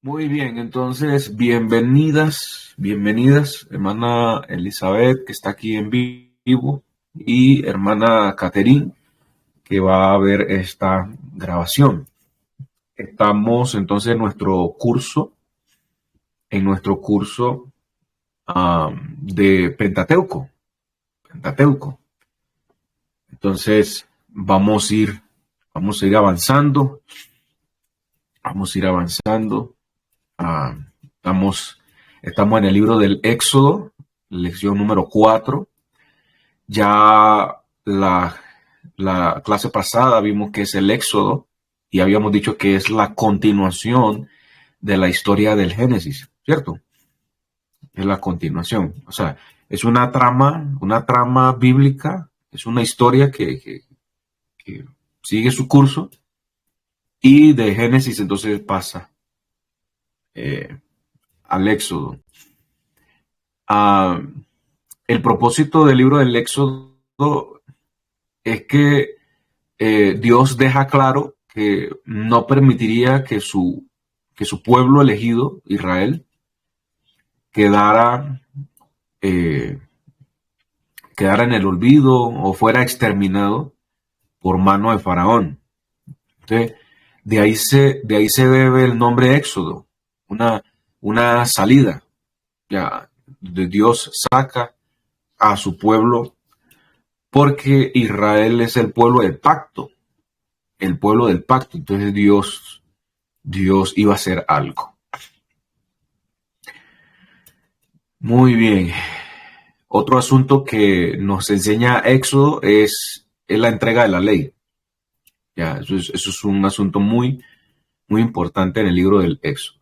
Muy bien, entonces bienvenidas, hermana Elizabeth, que está aquí en vivo, y hermana Catherine, que va a ver esta grabación. Estamos entonces en nuestro curso de Pentateuco. Entonces vamos a ir avanzando, Ah, estamos en el libro del Éxodo, lección número 4. Ya la clase pasada vimos que es el Éxodo y habíamos dicho que es la continuación de la historia del Génesis, ¿cierto? Es la continuación. O sea, es una trama bíblica, es una historia que sigue su curso y de Génesis entonces pasa eh, al Éxodo. Ah, el propósito del libro del Éxodo es que Dios deja claro que no permitiría que su pueblo elegido, Israel, quedara, eh, quedara en el olvido o fuera exterminado por mano de Faraón. Entonces, de ahí se debe el nombre Éxodo, una, una salida. Ya, de Dios saca a su pueblo porque Israel es el pueblo del pacto, el pueblo del pacto. Entonces Dios iba a hacer algo. Muy bien. Otro asunto que nos enseña Éxodo es la entrega de la ley. Ya, eso es un asunto muy, muy importante en el libro del Éxodo.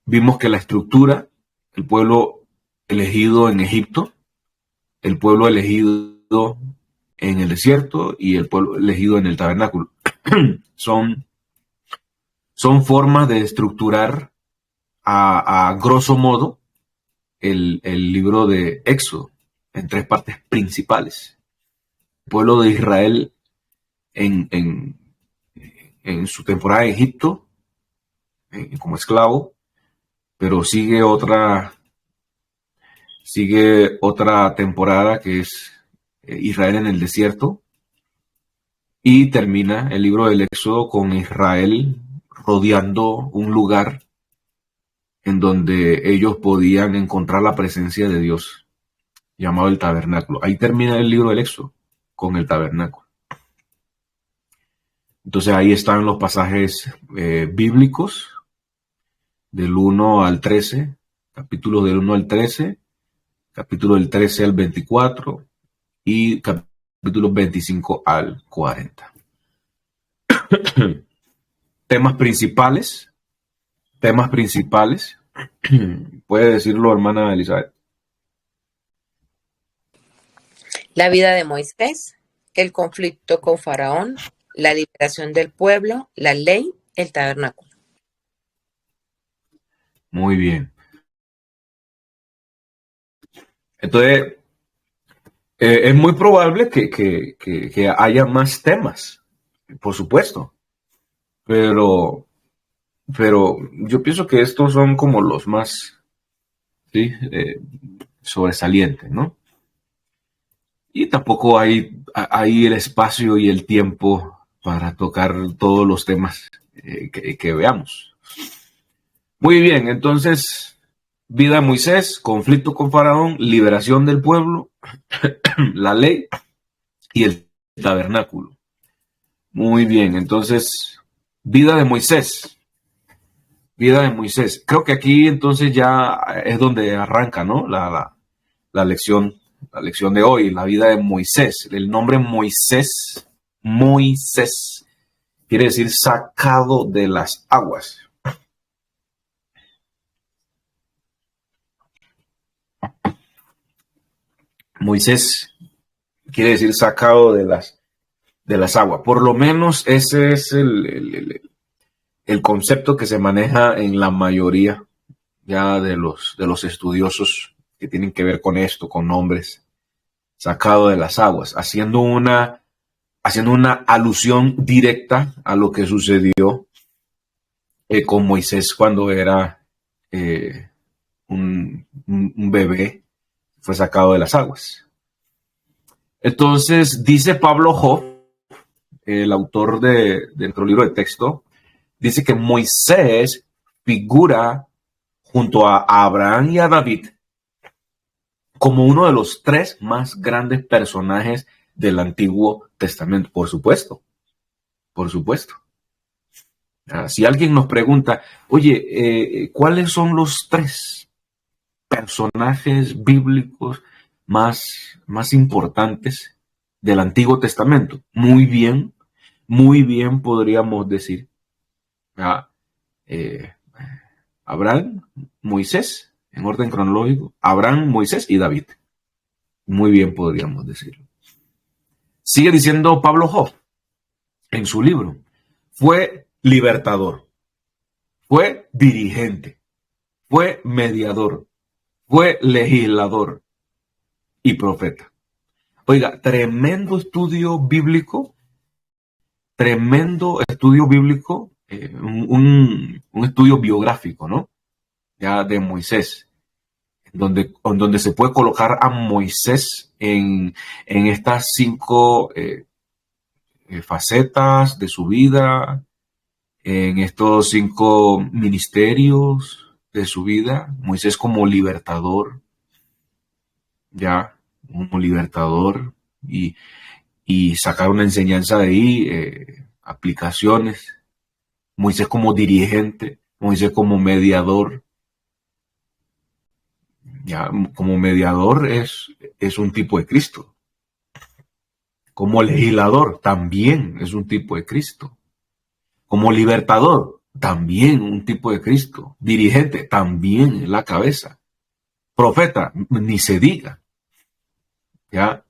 Vimos que la estructura, el pueblo elegido en Egipto, el pueblo elegido en el desierto y el pueblo elegido en el tabernáculo, son, son formas de estructurar a grosso modo el libro de Éxodo en tres partes principales. El pueblo de Israel en, en, en su temporada en Egipto como esclavo, pero sigue otra temporada que es Israel en el desierto, y termina el libro del Éxodo con Israel rodeando un lugar en donde ellos podían encontrar la presencia de Dios, llamado el tabernáculo. Ahí termina el libro del Éxodo, con el tabernáculo. Entonces ahí están los pasajes bíblicos del 1 al 13, capítulos del 1 al 13, capítulo del 13 al 24 y capítulos 25 al 40. Temas principales, temas principales. Puede decirlo, hermana Elizabeth. La vida de Moisés, el conflicto con Faraón, la liberación del pueblo, la ley, el tabernáculo. Muy bien. Entonces, es muy probable que haya más temas, por supuesto, pero, pero yo pienso que estos son como los más, ¿sí? Sobresalientes, ¿no? Y tampoco hay el espacio y el tiempo para tocar todos los temas que veamos. Muy bien, entonces, vida de Moisés, conflicto con Faraón, liberación del pueblo, la ley y el tabernáculo. Muy bien, entonces, vida de Moisés. Vida de Moisés. Creo que aquí entonces ya es donde arranca, ¿no? La lección de hoy, la vida de Moisés. El nombre Moisés, quiere decir sacado de las aguas. Moisés quiere decir sacado de las aguas. Por lo menos ese es el concepto que se maneja en la mayoría ya de los estudiosos que tienen que ver con esto, con nombres, sacado de las aguas, haciendo una alusión directa a lo que sucedió con Moisés cuando era un bebé, fue sacado de las aguas. Entonces, dice Pablo Hoff, el autor de nuestro libro de texto, dice que Moisés figura junto a Abraham y a David como uno de los tres más grandes personajes del Antiguo Testamento. Por supuesto, por supuesto. Si alguien nos pregunta, oye, ¿cuáles son los tres personajes bíblicos más importantes del Antiguo Testamento? Muy bien podríamos decir eh, Abraham, Moisés, en orden cronológico, Abraham, Moisés y David. Muy bien podríamos decirlo. Sigue diciendo Pablo Hoff en su libro, fue libertador, fue dirigente, fue mediador, fue legislador y profeta. Oiga, tremendo estudio bíblico, un estudio biográfico, ¿no? Ya de Moisés, donde se puede colocar a Moisés en estas cinco facetas de su vida, en estos cinco ministerios de su vida. Moisés como libertador, ya, como libertador, y sacar una enseñanza de ahí, aplicaciones. Moisés como dirigente, Moisés como mediador. Ya, como mediador es un tipo de Cristo. Como legislador también es un tipo de Cristo. Como libertador también un tipo de Cristo. Dirigente también es la cabeza. Profeta, ni se diga. ¿Ya?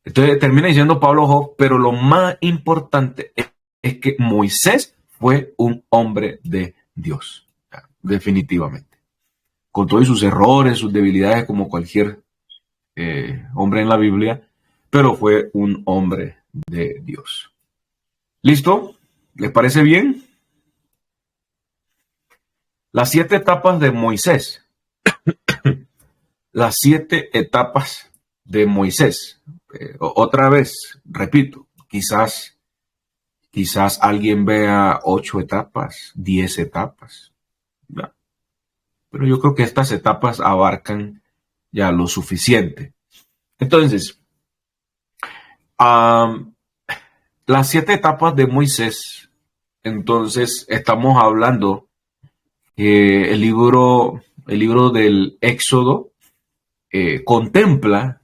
Entonces termina diciendo Pablo Hoff, pero lo más importante es que Moisés fue un hombre de Dios. ¿Ya? Definitivamente. Con todos sus errores, sus debilidades, como cualquier hombre en la Biblia, pero fue un hombre de Dios. ¿Listo? ¿Les parece bien? Las 7 etapas de Moisés. Las 7 etapas de Moisés. Otra vez, repito, quizás alguien vea 8 etapas, 10 etapas. ¿No? Pero yo creo que estas etapas abarcan ya lo suficiente. Entonces, las 7 etapas de Moisés, entonces estamos hablando que el libro del Éxodo contempla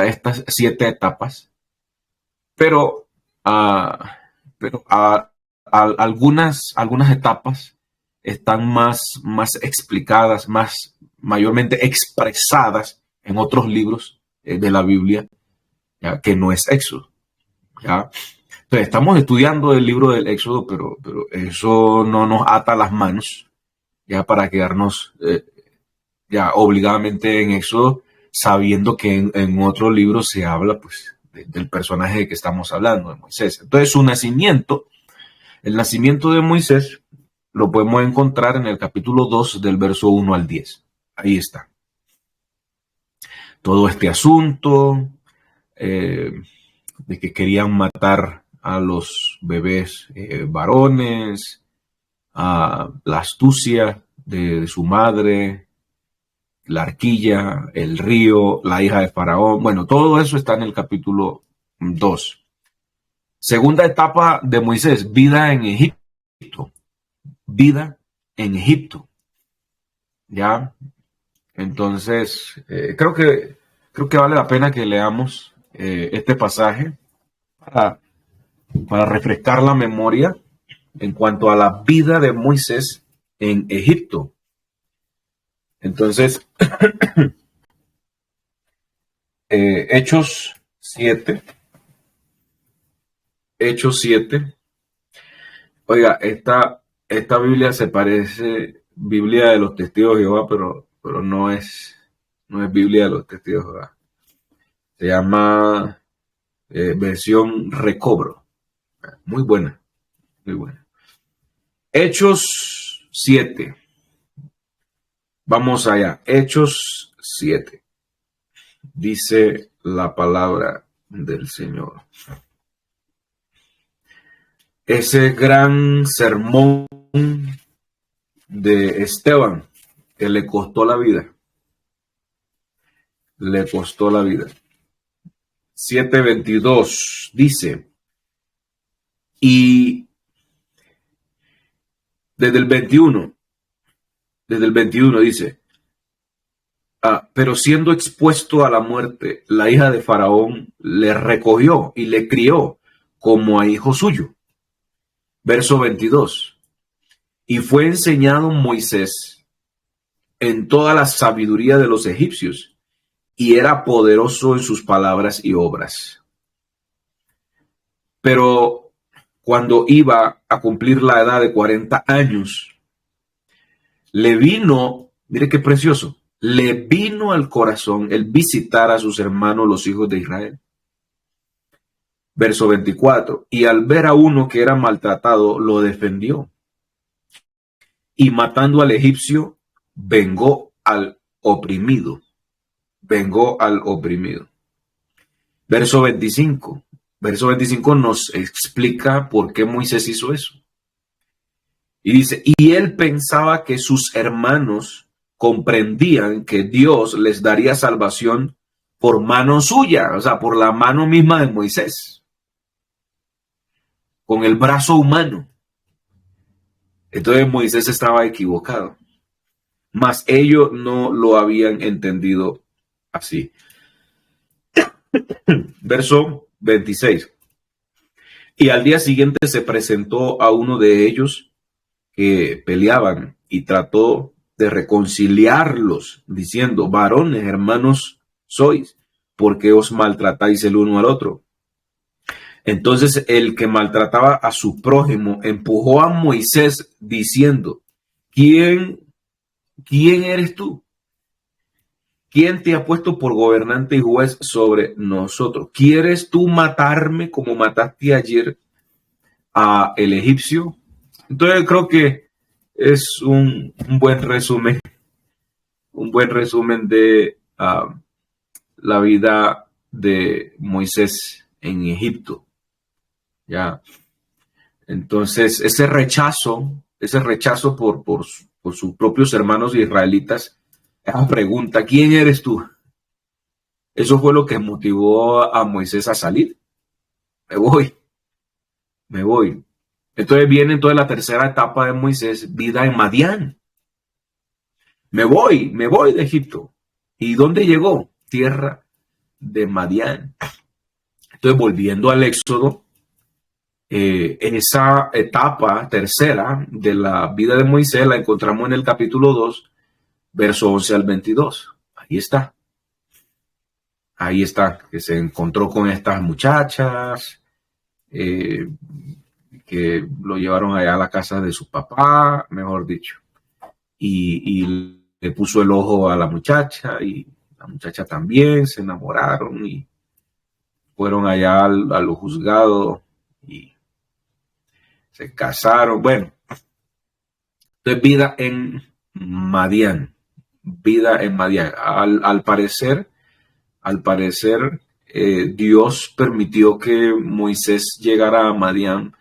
estas 7 etapas, pero, algunas etapas están más explicadas, mayormente expresadas en otros libros de la Biblia, ¿ya? Que no es Éxodo. ¿Ya? Entonces, estamos estudiando el libro del Éxodo, pero eso no nos ata las manos ya para quedarnos ya obligadamente en Éxodo, sabiendo que en otro libro se habla pues del personaje de que estamos hablando, de Moisés. Entonces, su nacimiento, el nacimiento de Moisés, lo podemos encontrar en el capítulo 2 del verso 1 al 10. Ahí está. Todo este asunto de que querían matar a los bebés varones, a la astucia de su madre, la arquilla, el río, la hija de Faraón. Bueno, todo eso está en el capítulo 2. Segunda etapa de Moisés, vida en Egipto. Vida en Egipto. ¿Ya? Entonces, creo que vale la pena que leamos este pasaje para refrescar la memoria en cuanto a la vida de Moisés en Egipto. Entonces, Hechos 7. Hechos 7. Oiga, esta Biblia se parece Biblia de los Testigos de Jehová, pero no es Biblia de los Testigos de Jehová. Se llama versión Recobro. Muy buena, muy buena. Hechos 7. Vamos allá. Hechos 7. Dice la palabra del Señor. Ese gran sermón de Esteban que le costó la vida. Le costó la vida. 7:22 dice, y desde el 21 dice, pero siendo expuesto a la muerte, la hija de Faraón le recogió y le crió como a hijo suyo. Verso 22. Y fue enseñado Moisés en toda la sabiduría de los egipcios, y era poderoso en sus palabras y obras. Pero cuando iba a cumplir la edad de 40 años, le vino, mire qué precioso, le vino al corazón el visitar a sus hermanos los hijos de Israel. Verso 24, y al ver a uno que era maltratado, lo defendió. Y matando al egipcio, vengó al oprimido. Vengó al oprimido. Verso 25. Verso 25 nos explica por qué Moisés hizo eso. Y dice, y él pensaba que sus hermanos comprendían que Dios les daría salvación por mano suya, o sea, por la mano misma de Moisés, con el brazo humano. Entonces Moisés estaba equivocado, mas ellos no lo habían entendido así. Verso 26. Y al día siguiente se presentó a uno de ellos que peleaban y trató de reconciliarlos, diciendo, varones, hermanos sois, ¿por qué os maltratáis el uno al otro? Entonces el que maltrataba a su prójimo empujó a Moisés diciendo, ¿quién eres tú? ¿Quién te ha puesto por gobernante y juez sobre nosotros? ¿Quieres tú matarme como mataste ayer a el egipcio? Entonces creo que es un buen resumen de la vida de Moisés en Egipto. Ya. Entonces ese rechazo por sus propios hermanos israelitas, esa pregunta, ¿quién eres tú? Eso fue lo que motivó a Moisés a salir. Me voy. Entonces viene toda la tercera etapa de Moisés, vida en Madián. Me voy de Egipto. ¿Y dónde llegó? Tierra de Madián. Entonces, volviendo al Éxodo, esa etapa tercera de la vida de Moisés la encontramos en el capítulo 2, verso 11 al 22. Ahí está, que se encontró con estas muchachas, que lo llevaron allá a la casa de su papá, mejor dicho, y le puso el ojo a la muchacha, y la muchacha también, se enamoraron y fueron allá a los juzgados y se casaron. Bueno, entonces vida en Madián. Al parecer, Dios permitió que Moisés llegara a Madián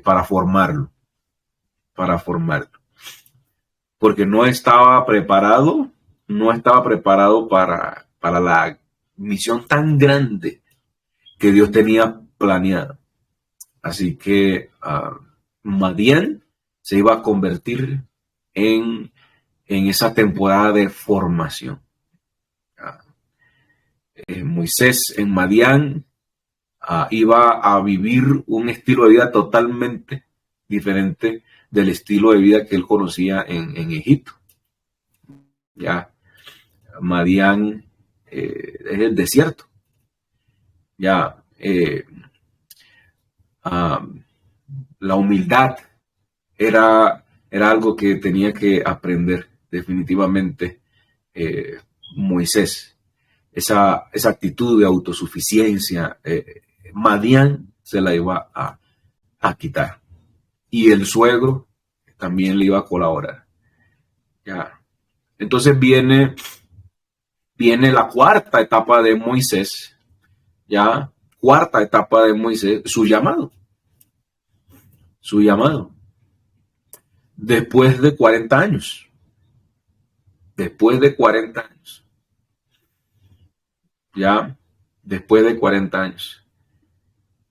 para formarlo, porque no estaba preparado para la misión tan grande que Dios tenía planeada. Así que Madián se iba a convertir en esa temporada de formación. Moisés en Madián iba a vivir un estilo de vida totalmente diferente del estilo de vida que él conocía en Egipto. Ya, Madián es el desierto. Ya, la humildad era algo que tenía que aprender definitivamente Moisés. Esa actitud de autosuficiencia, Madián se la iba a quitar. y el suegro también le iba a colaborar. Ya. Entonces viene la cuarta etapa de Moisés, ya, cuarta etapa de Moisés, su llamado. Después de 40 años. Después de 40 años. Ya, después de 40 años.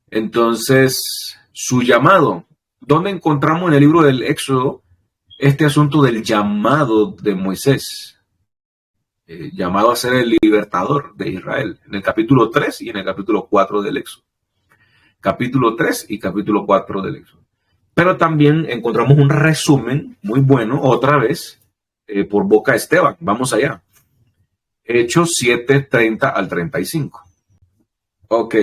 Entonces, su llamado. ¿Dónde encontramos en el libro del Éxodo este asunto del llamado de Moisés? Llamado a ser el libertador de Israel, en el capítulo 3 y en el capítulo 4 del Éxodo. Capítulo 3 y capítulo 4 del Éxodo. Pero también encontramos un resumen muy bueno, otra vez, por boca de Esteban. Vamos allá. Hechos 7, 30 al 35. Ok.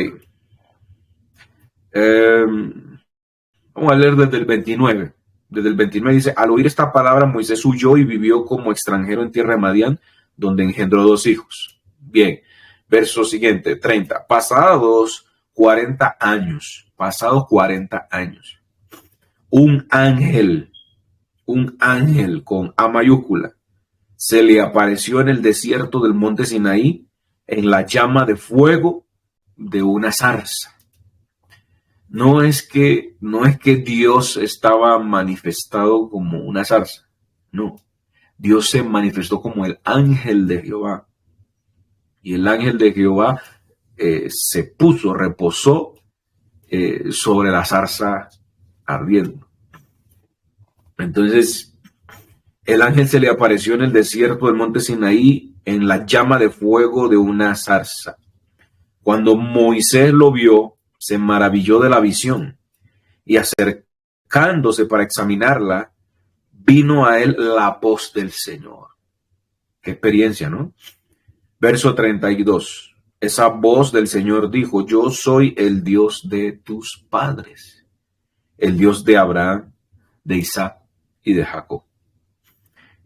Vamos a leer desde el 29. Desde el 29 dice, al oír esta palabra, Moisés huyó y vivió como extranjero en tierra de Madián, donde engendró 2 hijos. Bien, verso siguiente, 30. Pasados 40 años, un ángel con A mayúscula, se le apareció en el desierto del monte Sinaí en la llama de fuego de una zarza. No es que Dios estaba manifestado como una zarza, no. Dios se manifestó como el ángel de Jehová. Y el ángel de Jehová reposó sobre la zarza ardiendo. Entonces, el ángel se le apareció en el desierto del monte Sinaí en la llama de fuego de una zarza. Cuando Moisés lo vio, se maravilló de la visión y acercándose para examinarla, vino a él la voz del Señor. Qué experiencia, ¿no? Verso 32. Esa voz del Señor dijo, yo soy el Dios de tus padres, el Dios de Abraham, de Isaac y de Jacob.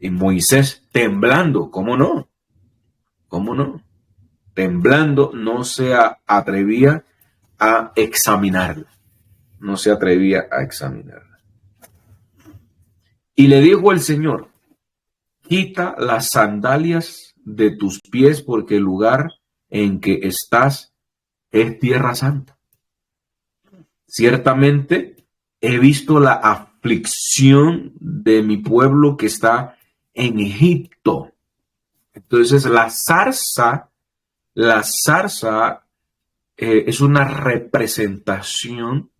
Y Moisés, temblando, ¿cómo no? Temblando, no se atrevía a examinarla. Y le dijo el Señor, quita las sandalias de tus pies porque el lugar en que estás es tierra santa. Ciertamente he visto la aflicción de mi pueblo que está en Egipto. Entonces la zarza es una representación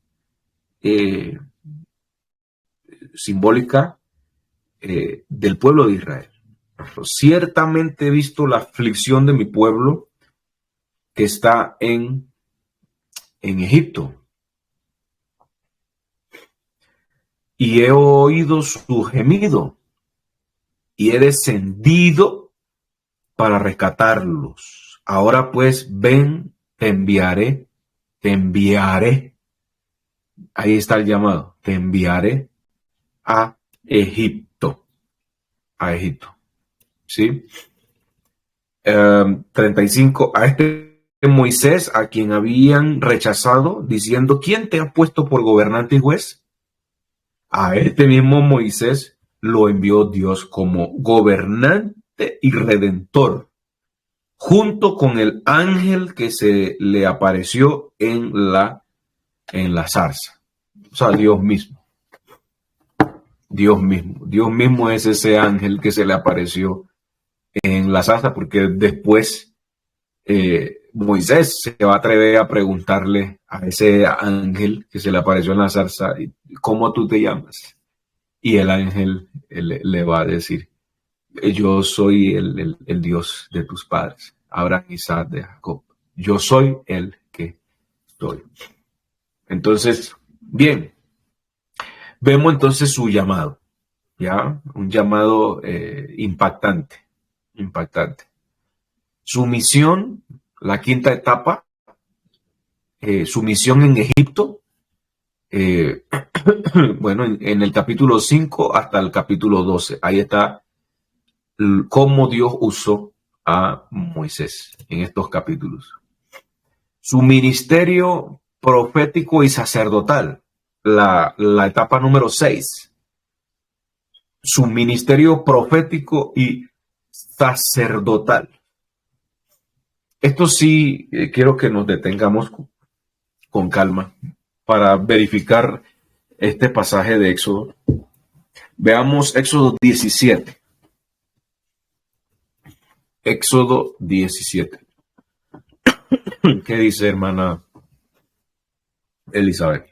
simbólica del pueblo de Israel. Ciertamente he visto la aflicción de mi pueblo que está en Egipto. Y he oído su gemido y he descendido para rescatarlos. Ahora pues ven, te enviaré. Ahí está el llamado. Te enviaré a Egipto. ¿Sí? 35. A este Moisés, a quien habían rechazado, diciendo, ¿quién te ha puesto por gobernante y juez? A este mismo Moisés lo envió Dios como gobernante y redentor, junto con el ángel que se le apareció en la zarza. O sea, Dios mismo es ese ángel que se le apareció en la zarza, porque después Moisés se va a atrever a preguntarle a ese ángel que se le apareció en la zarza, ¿cómo tú te llamas? Y el ángel le va a decir, yo soy el Dios de tus padres, Abraham, Isaac, de Jacob. Yo soy el que soy. Entonces, bien, vemos entonces su llamado, ¿ya? Un llamado impactante. Su misión, la quinta etapa, su misión en Egipto, bueno, en el capítulo 5 hasta el capítulo 12, ahí está cómo Dios usó a Moisés en estos capítulos. Su ministerio profético y sacerdotal, la etapa número 6, su ministerio profético y sacerdotal. Esto sí, quiero que nos detengamos con calma para verificar este pasaje de Éxodo. Veamos Éxodo 17. Éxodo 17. ¿Qué dice, hermana Elizabeth?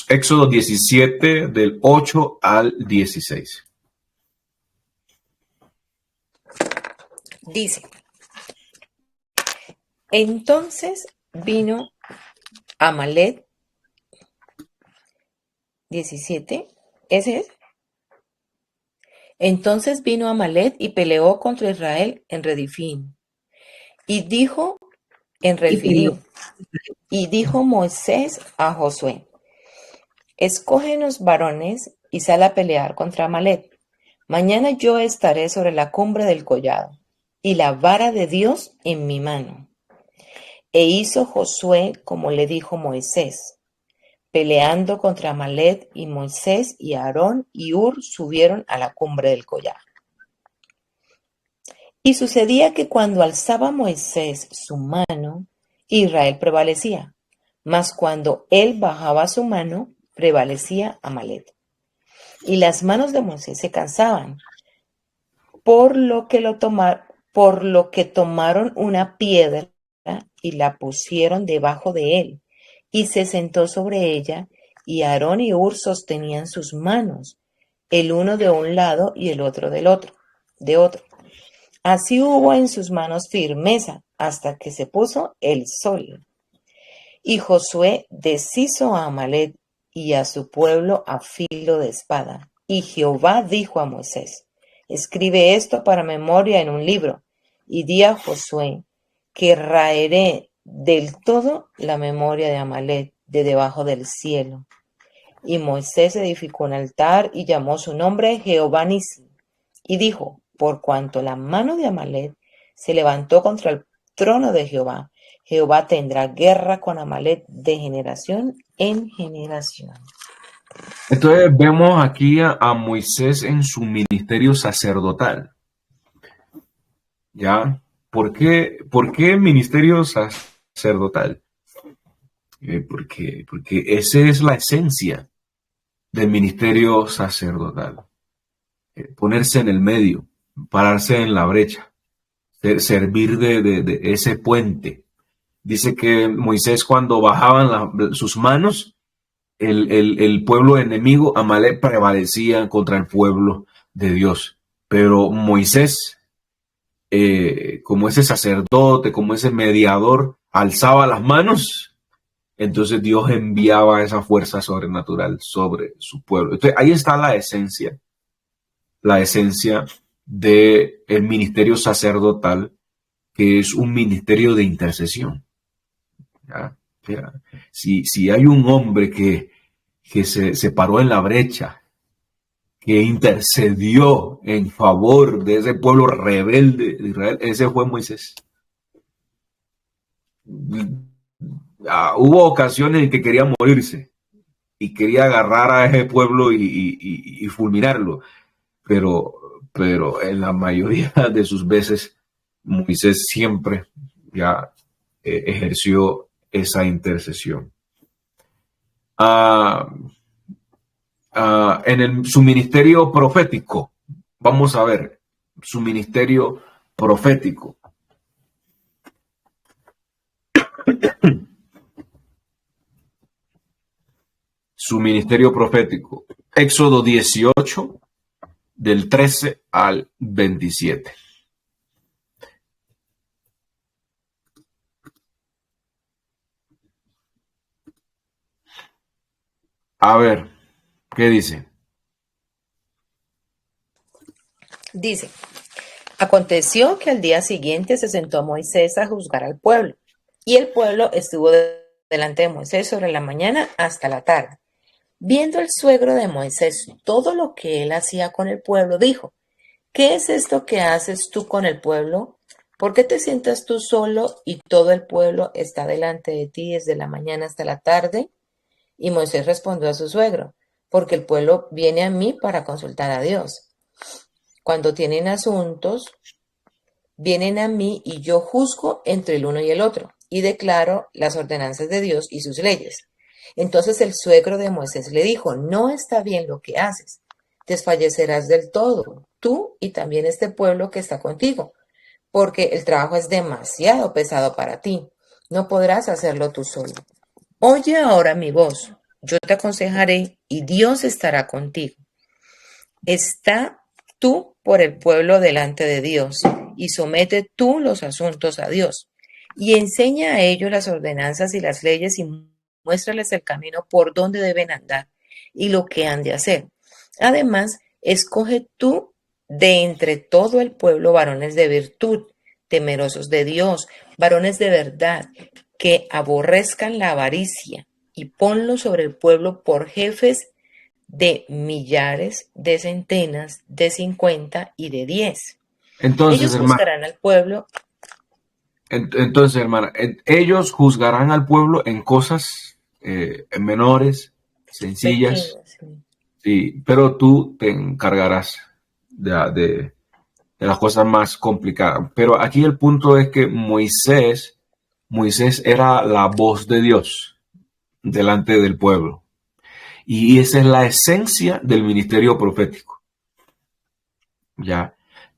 Éxodo 17, del 8 al 16. Dice, entonces vino Amalek, 17, ese es. Entonces vino Amalek y peleó contra Israel en Redifín. Y dijo en Refidim, y dijo Moisés a Josué, escógenos varones y sal a pelear contra Amalek. Mañana yo estaré sobre la cumbre del collado, y la vara de Dios en mi mano. E hizo Josué como le dijo Moisés, peleando contra Amalek, y Moisés y Aarón y Hur subieron a la cumbre del collado. Y sucedía que cuando alzaba Moisés su mano, Israel prevalecía, mas cuando él bajaba su mano, prevalecía Amalek. Y las manos de Moisés se cansaban, por lo que tomaron una piedra y la pusieron debajo de él, y se sentó sobre ella, y Aarón y Hur sostenían sus manos, el uno de un lado y el otro de otro. Así hubo en sus manos firmeza hasta que se puso el sol. Y Josué deshizo a Amalek y a su pueblo a filo de espada. Y Jehová dijo a Moisés, escribe esto para memoria en un libro, y di a Josué que raeré del todo la memoria de Amalek de debajo del cielo. Y Moisés edificó un altar y llamó su nombre Jehová Nissi. Y dijo, por cuanto la mano de Amalek se levantó contra el trono de Jehová, Jehová tendrá guerra con Amalek de generación en generación. Entonces vemos aquí a Moisés en su ministerio sacerdotal. ¿Ya? ¿Por qué ministerio sacerdotal? Porque esa es la esencia del ministerio sacerdotal. Ponerse en el medio, pararse en la brecha, servir de ese puente. Dice que Moisés cuando bajaban sus manos, el pueblo enemigo, Amalek, prevalecía contra el pueblo de Dios. Pero Moisés, como ese sacerdote, como ese mediador, alzaba las manos, entonces Dios enviaba esa fuerza sobrenatural sobre su pueblo. Entonces ahí está la esencia del ministerio sacerdotal, que es un ministerio de intercesión. ¿Ya? Si hay un hombre que se paró en la brecha, que intercedió en favor de ese pueblo rebelde de Israel, ese fue Moisés. Hubo ocasiones en que quería morirse y quería agarrar a ese pueblo y fulminarlo, pero en la mayoría de sus veces Moisés siempre ya ejerció esa intercesión. Su ministerio profético, vamos a ver, su ministerio profético. Su ministerio profético. Éxodo 18, del 13 al 27. A ver, ¿qué dice? Dice, aconteció que al día siguiente se sentó Moisés a juzgar al pueblo, y el pueblo estuvo delante de Moisés sobre la mañana hasta la tarde. Viendo el suegro de Moisés todo lo que él hacía con el pueblo, dijo, ¿qué es esto que haces tú con el pueblo ¿Por qué te sientas tú solo y todo el pueblo está delante de ti desde la mañana hasta la tarde? Y Moisés respondió a su suegro, porque el pueblo viene a mí para consultar a Dios. Cuando tienen asuntos, vienen a mí y yo juzgo entre el uno y el otro y declaro las ordenanzas de Dios y sus leyes. Entonces el suegro de Moisés le dijo, no está bien lo que haces, desfallecerás del todo, tú y también este pueblo que está contigo, porque el trabajo es demasiado pesado para ti, no podrás hacerlo tú solo. Oye ahora mi voz, yo te aconsejaré y Dios estará contigo. Está tú por el pueblo delante de Dios y somete tú los asuntos a Dios y enseña a ellos las ordenanzas y las leyes y muéstrales el camino por donde deben andar y lo que han de hacer. Además, escoge tú de entre todo el pueblo varones de virtud, temerosos de Dios, varones de verdad, que aborrezcan la avaricia y ponlos sobre el pueblo por jefes de millares, de centenas, de 50 y de 10. Entonces, Ellos hermana, juzgarán al pueblo ellos juzgarán al pueblo en cosas menores, sencillas, pequeños. Sí. sí, pero tú te encargarás de las cosas más complicadas. Pero aquí el punto es que Moisés era la voz de Dios delante del pueblo. Y esa es la esencia del ministerio profético. Ya.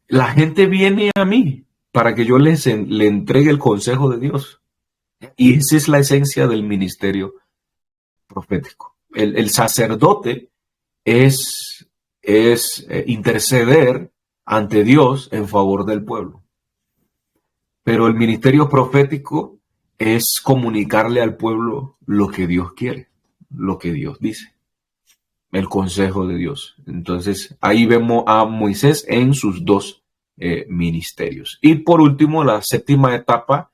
La gente viene a mí para que yo le entregue el consejo de Dios. Y esa es la esencia del ministerio profético. El sacerdote es interceder ante Dios en favor del pueblo. Pero el ministerio profético es comunicarle al pueblo lo que Dios quiere, lo que Dios dice, el consejo de Dios. Entonces, ahí vemos a Moisés en sus dos ministerios. Y por último, la séptima etapa,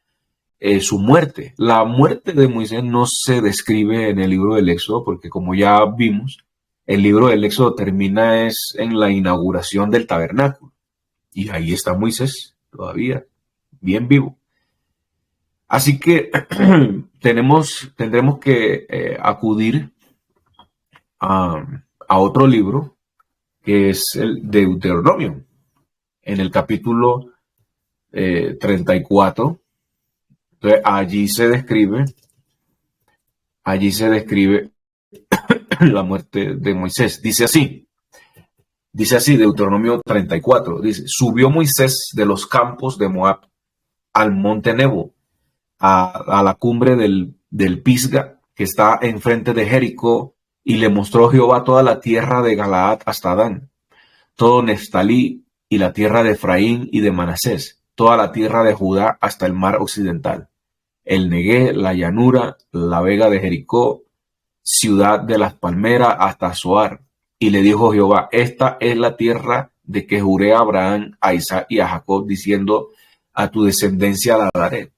su muerte. La muerte de Moisés no se describe en el libro del Éxodo, porque como ya vimos, el libro del Éxodo termina en la inauguración del tabernáculo. Y ahí está Moisés todavía, bien vivo. Así que tendremos que acudir a otro libro, que es el Deuteronomio, en el capítulo 34. Entonces, allí se describe la muerte de Moisés. Dice así Deuteronomio 34, dice, subió Moisés de los campos de Moab al monte Nebo, a la cumbre del Pisga, que está enfrente de Jericó, y le mostró Jehová toda la tierra de Galaad hasta Dan, todo Neftalí y la tierra de Efraín y de Manasés, toda la tierra de Judá hasta el mar occidental, el Negué, la llanura, la vega de Jericó, ciudad de las palmeras hasta Zoar. Y le dijo Jehová, esta es la tierra de que juré a Abraham, a Isaac y a Jacob, diciendo, a tu descendencia la daré.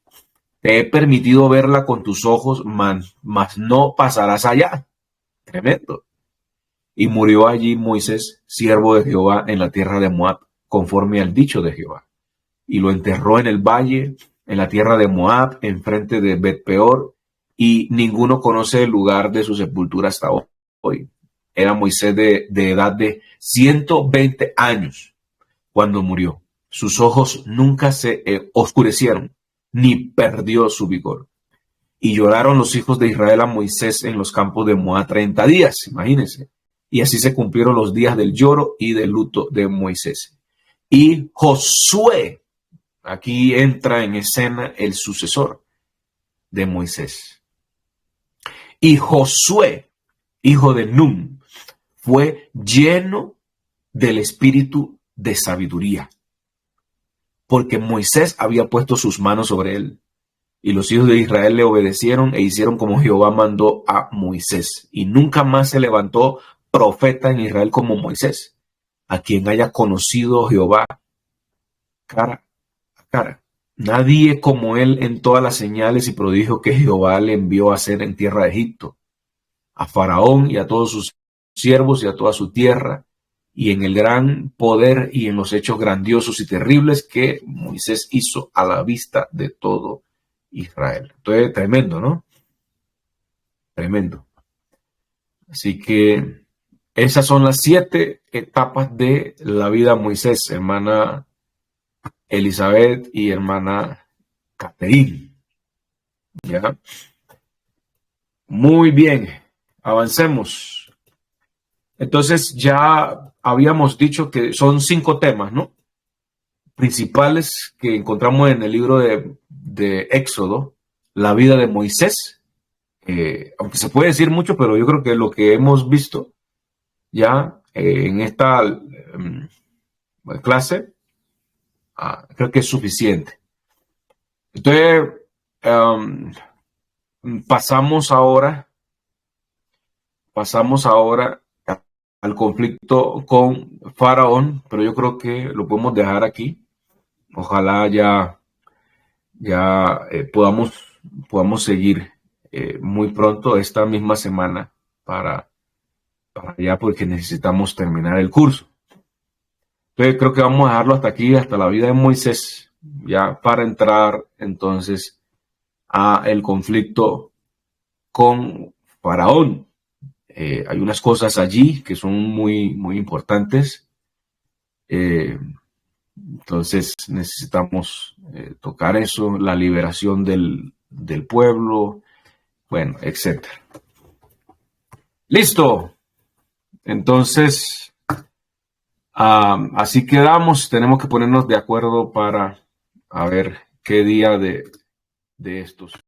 Te he permitido verla con tus ojos, mas no pasarás allá. Tremendo. Y murió allí Moisés, siervo de Jehová, en la tierra de Moab, conforme al dicho de Jehová. Y lo enterró en el valle, en la tierra de Moab, enfrente de Bet-peor, y ninguno conoce el lugar de su sepultura hasta hoy. Era Moisés de edad de 120 años cuando murió. Sus ojos nunca se oscurecieron, ni perdió su vigor. Y lloraron los hijos de Israel a Moisés en los campos de Moab 30 días, imagínense. Y así se cumplieron los días del lloro y del luto de Moisés. Y Josué, aquí entra en escena el sucesor de Moisés. Y Josué, hijo de Nun, fue lleno del espíritu de sabiduría, porque Moisés había puesto sus manos sobre él. Y los hijos de Israel le obedecieron e hicieron como Jehová mandó a Moisés. Y nunca más se levantó profeta en Israel como Moisés, a quien haya conocido Jehová cara a cara. Nadie como él en todas las señales y prodigios que Jehová le envió a hacer en tierra de Egipto, a Faraón y a todos sus siervos y a toda su tierra, y en el gran poder y en los hechos grandiosos y terribles que Moisés hizo a la vista de todo Israel. Entonces, tremendo, ¿no? Tremendo. Así que esas son las 7 etapas de la vida de Moisés, hermana Elizabeth y hermana Catherine. ¿Ya? Muy bien, avancemos. Entonces ya habíamos dicho que son 5 temas, ¿no? Principales que encontramos en el libro de Éxodo, la vida de Moisés. Aunque se puede decir mucho, pero yo creo que lo que hemos visto ya en esta clase, creo que es suficiente. Entonces, pasamos ahora al conflicto con Faraón, pero yo creo que lo podemos dejar aquí. Ojalá ya podamos seguir muy pronto esta misma semana para allá porque necesitamos terminar el curso. Entonces creo que vamos a dejarlo hasta aquí, hasta la vida de Moisés, ya para entrar entonces a el conflicto con Faraón. Hay unas cosas allí que son muy, muy importantes. Entonces necesitamos tocar eso, la liberación del pueblo, bueno, etcétera. Listo. Entonces, así quedamos. Tenemos que ponernos de acuerdo para a ver qué día de estos